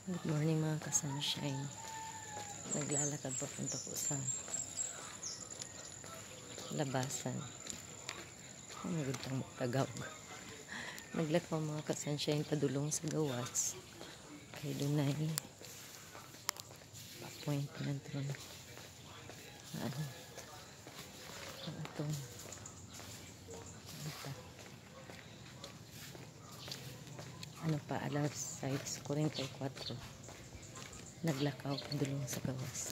Good morning mga ka-sunshine. Naglalakad papunta po sa labasan. Ang magandang magtagaw. Naglakaw mga ka-sunshine padulong sa gawas. Kaya doon na appointment ron. Itong ano pa, alas 6:44 naglakaw padulong sa gawas.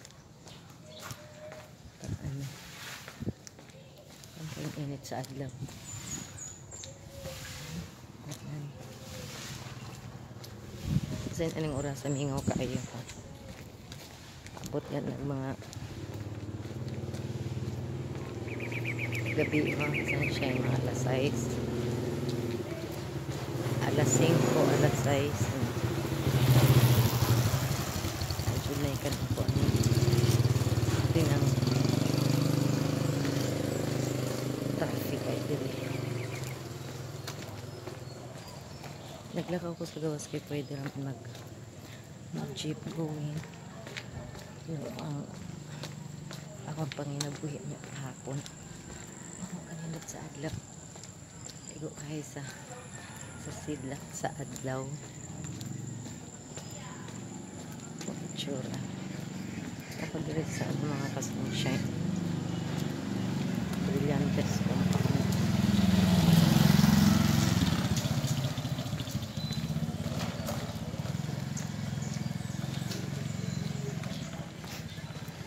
Ang init sa adlaw. Kasi anong oras mingaw kaayo pa. Abot yan ng mga gabi mga sunshine, mga alas 6. Alas 5, alas 6. Medyo na ikan po ito ng traffic ay dili. Naglakaw ko sa gawas kaya pwede lang mag-jeep going. Akong panginabuhi niya kahapon. Ako kaninot sa adlaw. Igo kayo sa sidlak sa adlaw. Tsura. Ako dito sa mga ka-sunshine. Brillantes ko.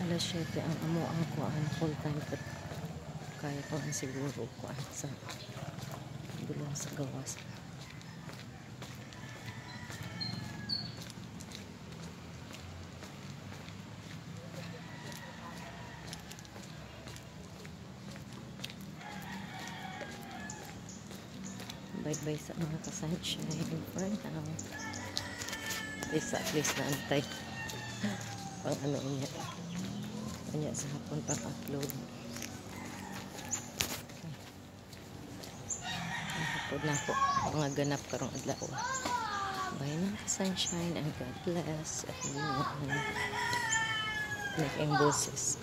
Alas 7 ang amuang kuan full time but kaya ko ang siguro kuan sa dulong sa gawas. Bye-bye sa mga ka-sunshine for now. At least na antay pang ano niya. Kanya sa hapon pang upload. Hapon na po mga ganap karong adlaw. Bye mga ka-sunshine and God bless everyone. Like ang boses.